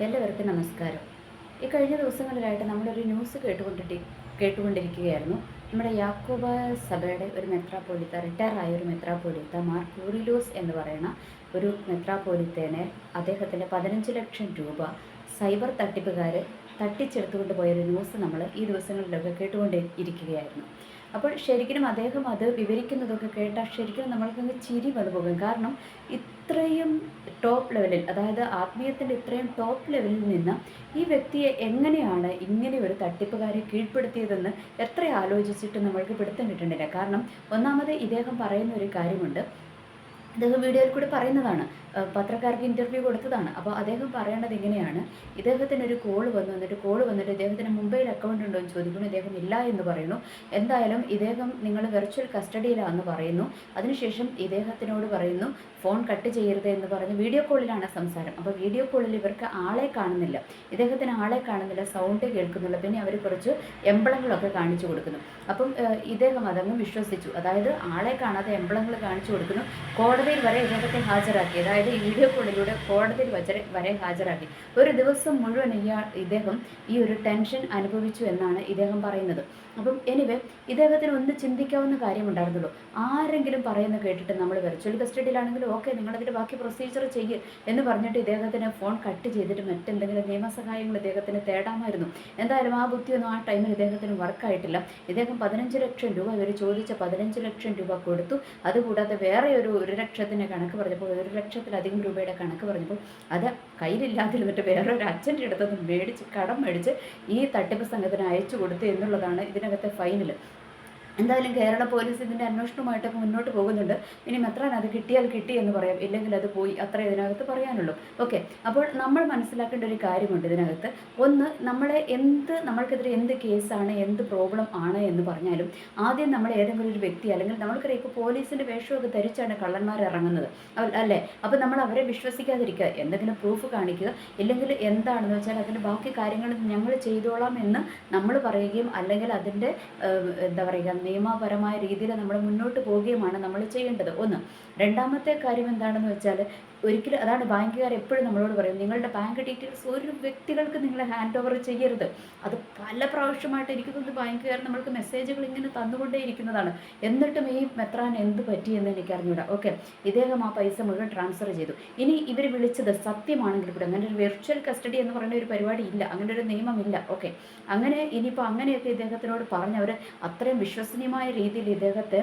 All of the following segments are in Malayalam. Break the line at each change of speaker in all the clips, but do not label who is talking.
എല്ലാവർക്കും നമസ്കാരം. ഈ കഴിഞ്ഞ ദിവസങ്ങളിലായിട്ട് നമ്മളൊരു ന്യൂസ് കേട്ടുകൊണ്ടിരിക്കുകയായിരുന്നു. നമ്മുടെ യാക്കോബ സഭയുടെ ഒരു മെത്രാപ്പോലിത്ത, റിട്ടയർ ഒരു മെത്രാപ്പോലിത്ത മാർ കൂറിലോസ് എന്ന് പറയുന്ന ഒരു മെത്രാപ്പോലിത്തേനെ അദ്ദേഹത്തിൻ്റെ 15 ലക്ഷം രൂപ സൈബർ തട്ടിപ്പുകാർ തട്ടിച്ചെടുത്തുകൊണ്ട് പോയൊരു ന്യൂസ് നമ്മൾ ഈ ദിവസങ്ങളിലൊക്കെ കേട്ടുകൊണ്ടിരിക്കുകയായിരുന്നു. അപ്പോൾ ശരിക്കും അദ്ദേഹം അത് വിവരിക്കുന്നതൊക്കെ കേട്ടാൽ ശരിക്കും നമ്മൾക്കങ്ങ് ചിരി വന്നു പോകും. കാരണം ഇത്രയും ടോപ്പ് ലെവലിൽ, അതായത് ആത്മീയത്തിൻ്റെ ഇത്രയും ടോപ്പ് ലെവലിൽ നിന്ന് ഈ വ്യക്തിയെ എങ്ങനെയാണ് ഇങ്ങനെ ഒരു തട്ടിപ്പുകാരെ കീഴ്പ്പെടുത്തിയതെന്ന് എത്ര ആലോചിച്ചിട്ട് നമ്മൾക്ക് പിടുത്തം കിട്ടേണ്ടില്ല. കാരണം ഒന്നാമത് ഇദ്ദേഹം പറയുന്ന ഒരു കാര്യമുണ്ട്, അദ്ദേഹം വീഡിയോയിൽ കൂടി പറയുന്നതാണ്, പത്രക്കാർക്ക് ഇൻ്റർവ്യൂ കൊടുത്തതാണ്. അപ്പോൾ അദ്ദേഹം പറയേണ്ടത് ഇങ്ങനെയാണ്: ഇദ്ദേഹത്തിന് ഒരു കോൾ വന്നിട്ട് ഇദ്ദേഹത്തിന് മുംബൈയിൽ അക്കൗണ്ട് ഉണ്ടോ എന്ന് ചോദിക്കുന്നു. ഇദ്ദേഹം ഇല്ല എന്ന് പറയുന്നു. എന്തായാലും ഇദ്ദേഹം നിങ്ങൾ വെർച്വൽ കസ്റ്റഡിയിലാണെന്ന് പറയുന്നു. അതിനുശേഷം ഇദ്ദേഹത്തിനോട് പറയുന്നു ഫോൺ കട്ട് ചെയ്യരുത് എന്ന് പറഞ്ഞ് വീഡിയോ കോളിലാണ് സംസാരം. അപ്പോൾ വീഡിയോ കോളിൽ ഇവർക്ക് ആളെ കാണുന്നില്ല, ഇദ്ദേഹത്തിന് ആളെ കാണുന്നില്ല, സൗണ്ട് കേൾക്കുന്നില്ല. പിന്നെ അവർ കുറച്ച് എംബ്ലങ്ങളൊക്കെ കാണിച്ചു കൊടുക്കുന്നു. അപ്പം ഇദ്ദേഹം അതങ്ങ് വിശ്വസിച്ചു. അതായത് ആളെ കാണാതെ എംബ്ലങ്ങൾ കാണിച്ചു കൊടുക്കുന്നു. കോടതിയിൽ വരെ ഇദ്ദേഹത്തെ ഹാജരാക്കി, അതായത് ഈ വീഡിയോ കോളിലൂടെ കോടതിയിൽ വരെ ഹാജരാക്കി. ഒരു ദിവസം മുഴുവൻ ഇദ്ദേഹം ഈ ഒരു ടെൻഷൻ അനുഭവിച്ചു എന്നാണ് ഇദ്ദേഹം പറയുന്നത്. അപ്പം എനിവേ ഇദ്ദേഹത്തിന് ഒന്ന് ചിന്തിക്കാവുന്ന കാര്യമുണ്ടായിരുന്നുള്ളൂ. ആരെങ്കിലും പറയുന്നത് കേട്ടിട്ട് നമ്മൾ വെർച്വൽ കസ്റ്റഡിയിലാണെങ്കിലും ഓക്കെ, നിങ്ങളതിൻ്റെ ബാക്കി പ്രൊസീജിയർ ചെയ്യ് എന്ന് പറഞ്ഞിട്ട് ഇദ്ദേഹത്തിന് ഫോൺ കട്ട് ചെയ്തിട്ട് മറ്റെന്തെങ്കിലും നിയമസഹായങ്ങൾ ഇദ്ദേഹത്തിന് തേടാമായിരുന്നു. എന്തായാലും ആ ബുദ്ധിയൊന്നും ആ ടൈമിൽ ഇദ്ദേഹത്തിന് വർക്കായിട്ടില്ല. ഇദ്ദേഹം 15 ലക്ഷം രൂപ ഇവർ ചോദിച്ച 15 ലക്ഷം രൂപ കൊടുത്തു. അതുകൂടാതെ വേറെ ഒരു 1 ലക്ഷത്തിൻ്റെ കണക്ക് പറഞ്ഞപ്പോൾ, 1 ലക്ഷത്തിലധികം രൂപയുടെ കണക്ക് പറഞ്ഞപ്പോൾ അത് കയ്യിലില്ലാതിരുന്നിട്ട് വേറെ ഒരു അച്ഛൻ്റെ അടുത്തൊന്ന് കടം മേടിച്ച് ഈ തട്ടിപ്പ് സംഘത്തിന് അയച്ചു കൊടുത്തു എന്നുള്ളതാണ് ഇതിനകത്തെ ഫൈനൽ. എന്തായാലും കേരള പോലീസ് ഇതിൻ്റെ അന്വേഷണവുമായിട്ടൊക്കെ മുന്നോട്ട് പോകുന്നുണ്ട്. ഇനി മെത്രാൻ അത് കിട്ടിയാൽ കിട്ടി എന്ന് പറയാം, ഇല്ലെങ്കിൽ അത് പോയി, അത്ര ഇതിനകത്ത് പറയാനുള്ളൂ. ഓക്കെ, അപ്പോൾ നമ്മൾ മനസ്സിലാക്കേണ്ട ഒരു കാര്യമുണ്ട് ഇതിനകത്ത്. ഒന്ന്, നമ്മൾക്കെതിരെ എന്ത് കേസാണ്, എന്ത് പ്രോബ്ലം ആണ് എന്ന് പറഞ്ഞാലും ആദ്യം നമ്മൾ ഏതെങ്കിലും ഒരു വ്യക്തി, അല്ലെങ്കിൽ നമ്മൾക്കറിയാം ഇപ്പോൾ പോലീസിൻ്റെ വേഷമൊക്കെ ധരിച്ചാണ് കള്ളന്മാർ ഇറങ്ങുന്നത് അല്ലേ. അപ്പോൾ നമ്മൾ അവരെ വിശ്വസിക്കാതിരിക്കുക, എന്തെങ്കിലും പ്രൂഫ് കാണിക്കുക, ഇല്ലെങ്കിൽ എന്താണെന്ന് വെച്ചാൽ അതിൻ്റെ ബാക്കി കാര്യങ്ങൾ ഞങ്ങൾ ചെയ്തോളാം എന്ന് നമ്മൾ പറയുകയും, അല്ലെങ്കിൽ അതിൻ്റെ എന്താ പറയുക, നിയമപരമായ രീതിയിൽ നമ്മൾ മുന്നോട്ട് പോവുകയുമാണ് നമ്മൾ ചെയ്യേണ്ടത്. ഒന്ന്. രണ്ടാമത്തെ കാര്യം എന്താണെന്ന് വെച്ചാൽ, ഒരിക്കലും, അതാണ് ബാങ്കുകാർ എപ്പോഴും നമ്മളോട് പറയും, നിങ്ങളുടെ ബാങ്ക് ഡീറ്റെയിൽസ് ഒരു വ്യക്തികൾക്ക് നിങ്ങൾ ഹാൻഡ് ഓവർ ചെയ്യരുത്. അത് പല പ്രാവശ്യമായിട്ട് എനിക്ക് തോന്നുന്നു ബാങ്കുകാർ നമ്മൾക്ക് മെസ്സേജുകൾ ഇങ്ങനെ തന്നുകൊണ്ടേയിരിക്കുന്നതാണ്. എന്നിട്ടും ഈ മെത്രാൻ എന്ത് പറ്റിയെന്ന് എനിക്ക് അറിഞ്ഞൂടാ. ഓക്കെ, ഇദ്ദേഹം ആ പൈസ മുഴുവൻ ട്രാൻസ്ഫർ ചെയ്തു. ഇനി ഇവർ വിളിച്ചത് സത്യമാണെങ്കിൽ കൂടെ, അങ്ങനെ ഒരു വെർച്വൽ കസ്റ്റഡി എന്ന് പറയുന്ന ഒരു പരിപാടി ഇല്ല, അങ്ങനെ ഒരു നിയമമില്ല. ഓക്കെ, അങ്ങനെ ഇനിയിപ്പോൾ അങ്ങനെയൊക്കെ ഇദ്ദേഹത്തിനോട് പറഞ്ഞവർ അത്രയും വിശ്വസനീയമായ രീതിയിൽ ഇദ്ദേഹത്തെ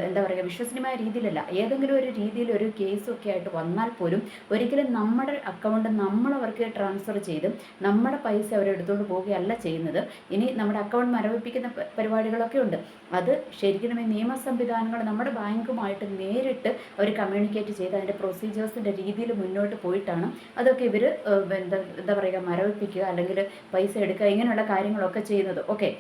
എന്താ പറയുക, വിശ്വസനീയമായ രീതിയിലല്ല, ഏതെങ്കിലും ഒരു രീതിയിൽ ഒരു കേസൊക്കെ ആയിട്ട് വന്നാൽ പോലും ഒരിക്കലും നമ്മുടെ അക്കൗണ്ട് നമ്മളവർക്ക് ട്രാൻസ്ഫർ ചെയ്ത് നമ്മുടെ പൈസ അവരെടുത്തുകൊണ്ട് പോവുകയല്ല ചെയ്യുന്നത്. ഇനി നമ്മുടെ അക്കൗണ്ട് മരവിപ്പിക്കുന്ന പരിപാടികളൊക്കെ ഉണ്ട്. അത് ശരിക്കും ഈ നിയമ സംവിധാനങ്ങൾ നമ്മുടെ ബാങ്കുമായിട്ട് നേരിട്ട് അവർ കമ്മ്യൂണിക്കേറ്റ് ചെയ്ത് അതിൻ്റെ പ്രൊസീജിയേഴ്സിൻ്റെ രീതിയിൽ മുന്നോട്ട് പോയിട്ടാണ് അതൊക്കെ ഇവർ എന്താ പറയുക, മരവിപ്പിക്കുക അല്ലെങ്കിൽ പൈസ എടുക്കുക, ഇങ്ങനെയുള്ള കാര്യങ്ങളൊക്കെ ചെയ്യുന്നത്. ഓക്കെ,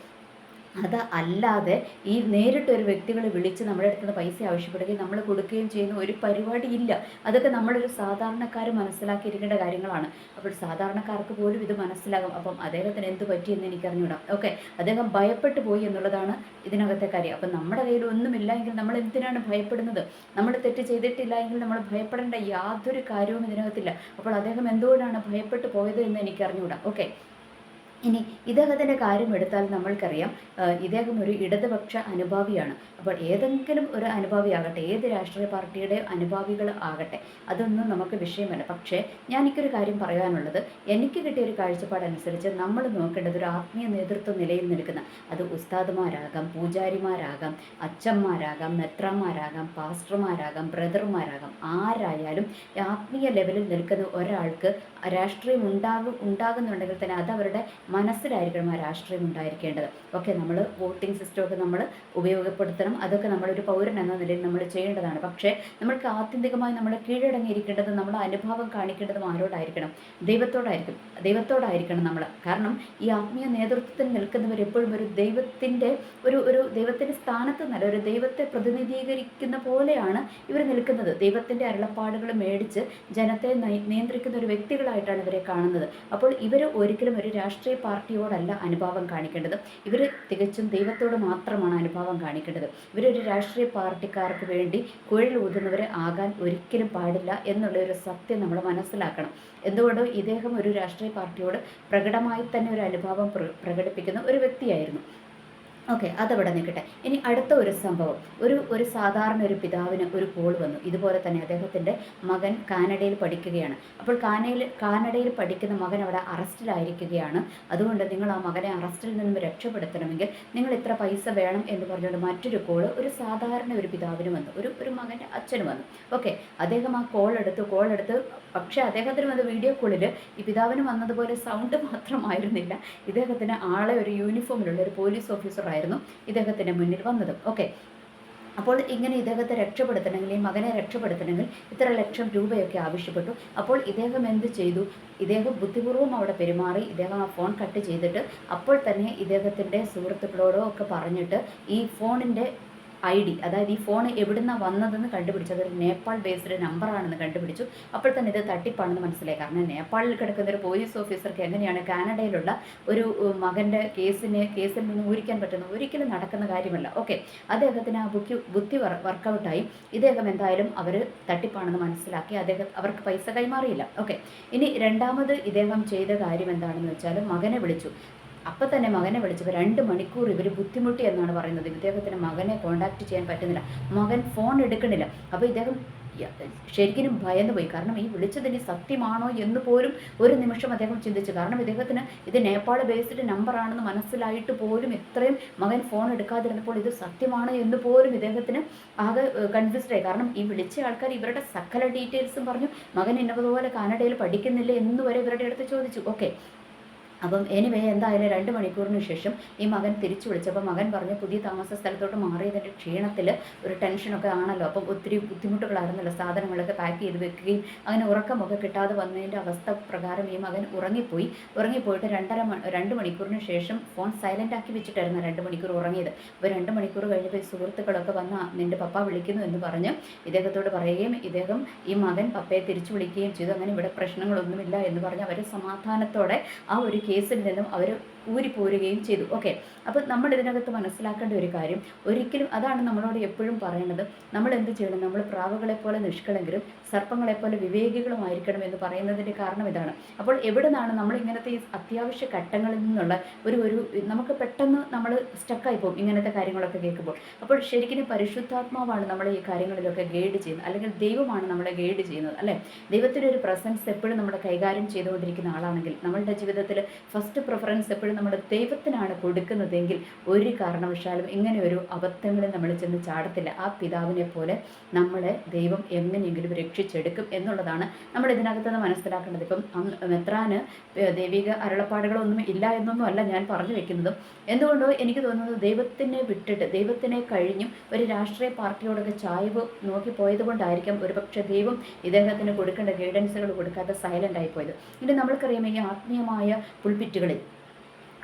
അത് അല്ലാതെ ഈ നേരിട്ടൊരു വ്യക്തികളെ വിളിച്ച് നമ്മുടെ അടുത്ത് നിന്ന് പൈസ ആവശ്യപ്പെടുകയും നമ്മൾ കൊടുക്കുകയും ചെയ്യുന്ന ഒരു പരിപാടി ഇല്ല. അതൊക്കെ നമ്മളൊരു സാധാരണക്കാർ മനസ്സിലാക്കിയിരിക്കേണ്ട കാര്യങ്ങളാണ്. അപ്പോൾ സാധാരണക്കാർക്ക് പോലും ഇത് മനസ്സിലാകും. അപ്പം അദ്ദേഹത്തിന് എന്ത് പറ്റിയെന്ന് എനിക്കറിഞ്ഞൂടാ. ഓക്കെ, അദ്ദേഹം ഭയപ്പെട്ടു പോയി എന്നുള്ളതാണ് ഇതിനകത്തെ കാര്യം. അപ്പം നമ്മുടെ കയ്യിൽ ഒന്നുമില്ല എങ്കിൽ നമ്മൾ എന്തിനാണ് ഭയപ്പെടുന്നത്? നമ്മൾ തെറ്റ് ചെയ്തിട്ടില്ല എങ്കിൽ നമ്മൾ ഭയപ്പെടേണ്ട യാതൊരു കാര്യവും ഇതിനകത്തില്ല. അപ്പോൾ അദ്ദേഹം എന്തുകൊണ്ടാണ് ഭയപ്പെട്ടു പോയത് എന്ന് എനിക്കറിഞ്ഞൂടാ. ഓക്കെ, ഇനി ഇദ്ദേഹത്തിൻ്റെ കാര്യം എടുത്താൽ നമ്മൾക്കറിയാം, ഇദ്ദേഹം ഒരു ഇടതുപക്ഷ അനുഭാവിയാണ്. അപ്പോൾ ഏതെങ്കിലും ഒരു അനുഭാവിയാകട്ടെ, ഏത് രാഷ്ട്രീയ പാർട്ടിയുടെ അനുഭാവികൾ ആകട്ടെ, അതൊന്നും നമുക്ക് വിഷയമല്ല. പക്ഷേ എനിക്കൊരു കാര്യം പറയാനുള്ളത്, എനിക്ക് കിട്ടിയ ഒരു കാഴ്ചപ്പാടനുസരിച്ച് നമ്മൾ നോക്കേണ്ടത് ഒരു ആത്മീയ നേതൃത്വ നിലയിൽ നിൽക്കുന്ന, അത് ഉസ്താദുമാരാകാം, പൂജാരിമാരാകാം, അച്ഛന്മാരാകാം, മെത്രാന്മാരാകാം, പാസ്റ്റർമാരാകാം, ബ്രദർമാരാകാം, ആരായാലും ആത്മീയ ലെവലിൽ നിൽക്കുന്ന ഒരാൾക്ക് രാഷ്ട്രീയം ഉണ്ടാകുന്നുണ്ടെങ്കിൽ തന്നെ അത് അവരുടെ മനസ്സിലായിരിക്കണം ആ രാഷ്ട്രീയം ഉണ്ടായിരിക്കേണ്ടത്. ഓക്കെ, നമ്മൾ വോട്ടിംഗ് സിസ്റ്റമൊക്കെ നമ്മൾ ഉപയോഗപ്പെടുത്തണം, അതൊക്കെ നമ്മളൊരു പൗരൻ എന്ന നിലയിൽ നമ്മൾ ചെയ്യേണ്ടതാണ്. പക്ഷേ നമ്മൾക്ക് ആത്യന്തികമായി നമ്മൾ കീഴടങ്ങിയിരിക്കേണ്ടത്, നമ്മൾ അനുഭാവം കാണിക്കേണ്ടതും ആരോടായിരിക്കണം? ദൈവത്തോടായിരിക്കണം നമ്മൾ. കാരണം ഈ ആത്മീയ നേതൃത്വത്തിൽ നിൽക്കുന്നവർ എപ്പോഴും ഒരു ദൈവത്തിൻ്റെ ദൈവത്തിൻ്റെ സ്ഥാനത്ത് നല്ല ഒരു ദൈവത്തെ പ്രതിനിധീകരിക്കുന്ന പോലെയാണ് ഇവർ നിൽക്കുന്നത്. ദൈവത്തിൻ്റെ അരുളപ്പാടുകൾ മേടിച്ച് ജനത്തെ നിയന്ത്രിക്കുന്ന ഒരു വ്യക്തികളായിട്ടാണ് ഇവരെ കാണുന്നത്. അപ്പോൾ ഇവർ ഒരിക്കലും ഒരു രാഷ്ട്രീയ രാഷ്ട്രീയ പാർട്ടിയോടല്ല അനുഭാവം കാണിക്കേണ്ടത്. ഇവർ തികച്ചും ദൈവത്തോട് മാത്രമാണ് അനുഭാവം കാണിക്കേണ്ടത്. ഇവരൊരു രാഷ്ട്രീയ പാർട്ടിക്കാർക്ക് വേണ്ടി കുഴലൂതുന്നവർ ആകാൻ ഒരിക്കലും പാടില്ല എന്നുള്ളൊരു സത്യം നമ്മൾ മനസ്സിലാക്കണം. എന്തുകൊണ്ട് ഇദ്ദേഹം ഒരു രാഷ്ട്രീയ പാർട്ടിയോട് പ്രകടമായി തന്നെ ഒരു അനുഭാവം പ്രകടിപ്പിക്കുന്ന ഒരു വ്യക്തിയായിരുന്നു. ഓക്കെ, അതവിടെ നിൽക്കട്ടെ. ഇനി അടുത്ത ഒരു സംഭവം, ഒരു സാധാരണ ഒരു പിതാവിന് ഒരു കോൾ വന്നു. ഇതുപോലെ തന്നെ അദ്ദേഹത്തിൻ്റെ മകൻ കാനഡയിൽ പഠിക്കുകയാണ്. അപ്പോൾ കാനഡയിൽ പഠിക്കുന്ന മകൻ അവിടെ അറസ്റ്റിലായിരിക്കുകയാണ്. അതുകൊണ്ട് നിങ്ങൾ ആ മകനെ അറസ്റ്റിൽ നിന്നും രക്ഷപ്പെടുത്തണമെങ്കിൽ നിങ്ങൾ ഇത്ര പൈസ വേണം എന്ന് പറഞ്ഞുകൊണ്ട് മറ്റൊരു കോൾ ഒരു സാധാരണ ഒരു പിതാവിന് വന്നു, ഒരു മകൻ്റെ അച്ഛന് വന്നു. ഓക്കെ, അദ്ദേഹം ആ കോൾ എടുത്ത് പക്ഷേ അദ്ദേഹത്തിന് വന്ന വീഡിയോ കോളിൽ ഈ പിതാവിന് വന്നതുപോലെ സൗണ്ട് മാത്രമായിരുന്നില്ല. ഇദ്ദേഹത്തിന് ആളെ ഒരു യൂണിഫോമിലുള്ള ഒരു പോലീസ് ഓഫീസർ ആയിരുന്നു ഇദ്ദേഹത്തിൻ്റെ മുന്നിൽ വന്നത്. ഓക്കെ, അപ്പോൾ ഇങ്ങനെ ഇദ്ദേഹത്തെ രക്ഷപ്പെടുത്തണമെങ്കിൽ, ഈ മകനെ രക്ഷപ്പെടുത്തണമെങ്കിൽ ഇത്ര ലക്ഷം രൂപയൊക്കെ ആവശ്യപ്പെട്ടു. അപ്പോൾ ഇദ്ദേഹം എന്ത് ചെയ്തു? ഇദ്ദേഹം ബുദ്ധിപൂർവ്വം അവിടെ പെരുമാറി. ഇദ്ദേഹം ആ ഫോൺ കട്ട് ചെയ്തിട്ട് അപ്പോൾ തന്നെ ഇദ്ദേഹത്തിൻ്റെ സുഹൃത്തുക്കളോടോ ഒക്കെ പറഞ്ഞിട്ട് ഈ ഫോണിൻ്റെ ID, അതായത് ഈ ഫോൺ എവിടുന്നാണ് വന്നതെന്ന് കണ്ടുപിടിച്ചു. അതൊരു നേപ്പാൾ ബേസ്ഡ് നമ്പറാണെന്ന് കണ്ടുപിടിച്ചു. അപ്പോൾ തന്നെ ഇത് തട്ടിപ്പാണെന്ന് മനസ്സിലായി. കാരണം നേപ്പാളിൽ കിടക്കുന്ന ഒരു പോലീസ് ഓഫീസർക്ക് എങ്ങനെയാണ് കാനഡയിലുള്ള ഒരു മകൻ്റെ കേസിൽ നിന്ന് ഊരിക്കാൻ പറ്റുന്നത്? ഒരിക്കലും നടക്കുന്ന കാര്യമല്ല. ഓക്കെ, അദ്ദേഹത്തിന് ആ ബുദ്ധി വർക്കൗട്ടായി. ഇദ്ദേഹം എന്തായാലും അവർ തട്ടിപ്പാണെന്ന് മനസ്സിലാക്കി അവർക്ക് പൈസ കൈമാറിയില്ല. ഓക്കെ, ഇനി രണ്ടാമത് ഇദ്ദേഹം ചെയ്ത കാര്യം എന്താണെന്ന് വെച്ചാൽ മകനെ വിളിച്ചു. അപ്പം തന്നെ മകനെ വിളിച്ചപ്പോൾ 2 മണിക്കൂർ ഇവർ ബുദ്ധിമുട്ടി എന്നാണ് പറയുന്നത്. ഇദ്ദേഹത്തിന് മകനെ കോൺടാക്റ്റ് ചെയ്യാൻ പറ്റുന്നില്ല, മകൻ ഫോൺ എടുക്കണില്ല. അപ്പോൾ ഇദ്ദേഹം ശരിക്കും ഭയന്നു പോയി. കാരണം ഈ വിളിച്ചതിന് സത്യമാണോ എന്ന് പോലും ഒരു നിമിഷം അദ്ദേഹം ചിന്തിച്ചു. കാരണം ഇദ്ദേഹത്തിന് ഇത് നേപ്പാൾ ബേസ്ഡ് നമ്പറാണെന്ന് മനസ്സിലായിട്ട് പോലും ഇത്രയും മകൻ ഫോൺ എടുക്കാതിരുന്നപ്പോൾ ഇത് സത്യമാണ് എന്ന് പോലും ഇദ്ദേഹത്തിന് ആകെ കൺഫ്യൂസ്ഡായി. കാരണം ഈ വിളിച്ച ആൾക്കാർ ഇവരുടെ സകല ഡീറ്റെയിൽസും പറഞ്ഞു. മകൻ ഇന്നതുപോലെ കാനഡയിൽ പഠിക്കുന്നില്ല എന്ന് വരെ ഇവരുടെ അടുത്ത് ചോദിച്ചു. ഓക്കെ, അപ്പം എനിവേ എന്തായാലും 2 മണിക്കൂറിന് ശേഷം ഈ മകൻ തിരിച്ചു വിളിച്ചപ്പോൾ മകൻ പറഞ്ഞ് പുതിയ താമസ സ്ഥലത്തോട്ട് മാറിയതിൻ്റെ ക്ഷീണത്തിൽ ഒരു ടെൻഷനൊക്കെ ആണല്ലോ. അപ്പം ഒത്തിരി ബുദ്ധിമുട്ടുകളായിരുന്നല്ലോ, സാധനങ്ങളൊക്കെ പാക്ക് ചെയ്ത് വെക്കുകയും അങ്ങനെ ഉറക്കമൊക്കെ കിട്ടാതെ വന്നതിൻ്റെ അവസ്ഥ പ്രകാരം ഈ മകൻ ഉറങ്ങിപ്പോയിട്ട് 2 മണിക്കൂറിന് ശേഷം ഫോൺ സൈലൻ്റ് ആക്കി വെച്ചിട്ടായിരുന്നു 2 മണിക്കൂർ ഉറങ്ങിയത്. അപ്പോൾ 2 മണിക്കൂർ കഴിഞ്ഞപ്പോൾ ഈ സുഹൃത്തുക്കളൊക്കെ വന്ന് നിൻ്റെ പപ്പ വിളിക്കുന്നു എന്ന് പറഞ്ഞ് ഇദ്ദേഹത്തോട് പറയുകയും ഇദ്ദേഹം ഈ മകൻ പപ്പയെ തിരിച്ചു വിളിക്കുകയും ചെയ്തു. അങ്ങനെ ഇവിടെ പ്രശ്നങ്ങളൊന്നുമില്ല എന്ന് പറഞ്ഞ് അവർ സമാധാനത്തോടെ ആ ഒരു കേസിൽ നിന്നും അവർ ഊരിപ്പോരുകയും ചെയ്തു. ഓക്കെ, അപ്പോൾ നമ്മൾ ഇതിനകത്ത് മനസ്സിലാക്കേണ്ട ഒരു കാര്യം, ഒരിക്കലും അതാണ് നമ്മളോട് എപ്പോഴും പറയുന്നത്, നമ്മൾ എന്ത് ചെയ്യണം? നമ്മൾ പ്രാവുകളെപ്പോലെ നിഷ്കളങ്കരും സർപ്പങ്ങളെപ്പോലെ വിവേകികളുമായിരിക്കണം എന്ന് പറയുന്നതിൻ്റെ കാരണം ഇതാണ്. അപ്പോൾ എവിടെ നിന്നാണ് നമ്മൾ ഇങ്ങനത്തെ ഈ അത്യാവശ്യ ഘട്ടങ്ങളിൽ നിന്നുള്ള ഒരു നമുക്ക് പെട്ടെന്ന് നമ്മൾ സ്റ്റക്കായി പോകും ഇങ്ങനത്തെ കാര്യങ്ങളൊക്കെ കേൾക്കുമ്പോൾ. അപ്പോൾ ശരിക്കും പരിശുദ്ധാത്മാവാണ് നമ്മളെ ഈ കാര്യങ്ങളിലൊക്കെ ഗൈഡ് ചെയ്യുന്നത്, അല്ലെങ്കിൽ ദൈവമാണ് നമ്മളെ ഗൈഡ് ചെയ്യുന്നത്, അല്ലേ? ദൈവത്തിൻ്റെ ഒരു പ്രസൻസ് എപ്പോഴും നമ്മൾ കൈകാര്യം ചെയ്തുകൊണ്ടിരിക്കുന്ന ആളാണെങ്കിൽ നമ്മളുടെ ജീവിതത്തിൽ ഫസ്റ്റ് പ്രിഫറൻസ് എപ്പോഴും നമ്മൾ ദൈവത്തിനാണ് കൊടുക്കുന്നതെങ്കിൽ ഒരു കാരണവശാലും ഇങ്ങനെ ഒരു അബദ്ധങ്ങളിൽ നമ്മൾ ചെന്ന് ചാടത്തില്ല. ആ പിതാവിനെ പോലെ നമ്മളെ ദൈവം എങ്ങനെയെങ്കിലും രക്ഷിച്ചെടുക്കും എന്നുള്ളതാണ് നമ്മൾ ഇതിനകത്ത് നിന്ന് മനസ്സിലാക്കേണ്ടത്. ഇപ്പം മെത്രാന് ദൈവിക അരുളപ്പാടുകളൊന്നും ഇല്ല എന്നൊന്നും അല്ല ഞാൻ പറഞ്ഞു വെക്കുന്നതും. എന്തുകൊണ്ടോ എനിക്ക് തോന്നുന്നത് ദൈവത്തിനെ വിട്ടിട്ട് ദൈവത്തിനെ കഴിഞ്ഞും ഒരു രാഷ്ട്രീയ പാർട്ടിയോടൊക്കെ ചായ്വ് നോക്കി പോയത് കൊണ്ടായിരിക്കും ഒരുപക്ഷെ ദൈവം ഇദ്ദേഹത്തിന് കൊടുക്കേണ്ട ഗൈഡൻസുകൾ കൊടുക്കാതെ സൈലൻ്റ് ആയിപ്പോയത്. ഇനി നമ്മൾക്കറിയാം ഈ ആത്മീയമായ പുൾപിറ്റുകളിൽ,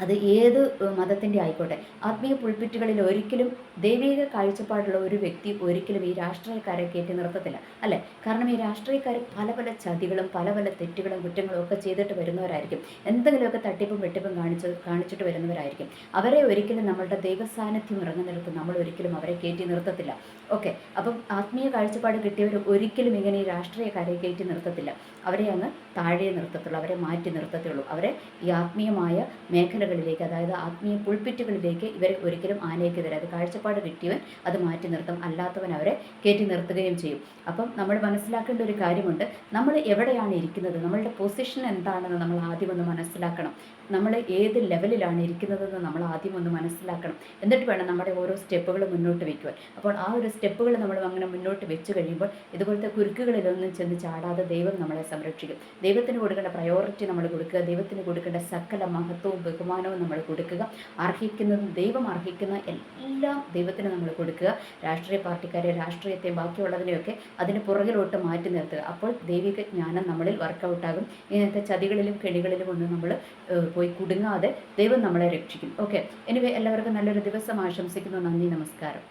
അത് ഏത് മതത്തിൻ്റെ ആയിക്കോട്ടെ, ആത്മീയ പുൾപിറ്റുകളിൽ ഒരിക്കലും ദൈവിക കാഴ്ചപ്പാടുള്ള ഒരു വ്യക്തി ഒരിക്കലും ഈ രാഷ്ട്രീയക്കാരെ കയറ്റി നിർത്തത്തില്ല, അല്ലേ? കാരണം ഈ രാഷ്ട്രീയക്കാർ പല ചതികളും പല തെറ്റുകളും കുറ്റങ്ങളും ഒക്കെ ചെയ്തിട്ട് വരുന്നവരായിരിക്കും. എന്തെങ്കിലുമൊക്കെ തട്ടിപ്പും വെട്ടിപ്പും കാണിച്ചിട്ട് വരുന്നവരായിരിക്കും. അവരെ ഒരിക്കലും നമ്മളുടെ ദൈവസാന്നിധ്യം ഇറങ്ങുന്നിടത്ത് നമ്മൾ ഒരിക്കലും അവരെ കയറ്റി നിർത്തത്തില്ല. ഓക്കെ, അപ്പം ആത്മീയ കാഴ്ചപ്പാട് കിട്ടിയവർ ഒരിക്കലും ഇങ്ങനെ ഈ രാഷ്ട്രീയക്കാരെ കയറ്റി നിർത്തത്തില്ല. അവരെ അങ്ങ് താഴെ നിർത്തത്തുള്ളൂ, അവരെ മാറ്റി നിർത്തത്തുള്ളൂ. അവരെ ഈ ആത്മീയമായ മേഖലകളിലേക്ക്, അതായത് ആത്മീയ പുൾപിറ്റുകളിലേക്ക് ഇവരെ ഒരിക്കലും ആനയിക്കത്തില്ല. അത് കാഴ്ചപ്പാട് കിട്ടിയവൻ അത് മാറ്റി നിർത്തും, അല്ലാത്തവൻ അവരെ കയറ്റി നിർത്തുകയും ചെയ്യും. അപ്പം നമ്മൾ മനസ്സിലാക്കേണ്ട ഒരു കാര്യമുണ്ട്, നമ്മൾ എവിടെയാണ് ഇരിക്കുന്നത്, നമ്മളുടെ പൊസിഷൻ എന്താണെന്ന് നമ്മൾ ആദ്യം ഒന്ന് മനസ്സിലാക്കണം. നമ്മൾ ഏത് ലെവലിലാണ് ഇരിക്കുന്നതെന്ന് നമ്മൾ ആദ്യം ഒന്ന് മനസ്സിലാക്കണം. എന്നിട്ട് വേണം നമ്മുടെ ഓരോ സ്റ്റെപ്പുകൾ മുന്നോട്ട് വയ്ക്കുവാൻ. അപ്പോൾ ആ ഒരു സ്റ്റെപ്പുകൾ നമ്മൾ അങ്ങനെ മുന്നോട്ട് വെച്ച് കഴിയുമ്പോൾ ഇതുപോലത്തെ കുരുക്കുകളിലൊന്നും ചെന്ന് ചാടാതെ ദൈവം നമ്മളെ സംരക്ഷിക്കും. ദൈവത്തിന് കൊടുക്കേണ്ട പ്രയോറിറ്റി നമ്മൾ കൊടുക്കുക, ദൈവത്തിന് കൊടുക്കേണ്ട സകല മഹത്വവും ബഹുമാനവും നമ്മൾ കൊടുക്കുക. അർഹിക്കുന്നതും ദൈവം അർഹിക്കുന്ന എല്ലാം ദൈവത്തിന് നമ്മൾ കൊടുക്കുക. രാഷ്ട്രീയ പാർട്ടിക്കാരെ, രാഷ്ട്രീയത്തെ, ബാക്കിയുള്ളതിനെയൊക്കെ അതിന് പുറകിലോട്ട് മാറ്റി നിർത്തുക. അപ്പോൾ ദൈവിക ജ്ഞാനം നമ്മളിൽ വർക്കൗട്ടാകും. ഇങ്ങനത്തെ ചതികളിലും കെണികളിലും ഒന്നും നമ്മൾ പോയി കുടുങ്ങാതെ ദൈവം നമ്മളെ രക്ഷിക്കും. ഓക്കെ, എനിവേ എല്ലാവർക്കും നല്ലൊരു ദിവസം ആശംസിക്കുന്നു. നന്ദി, നമസ്കാരം.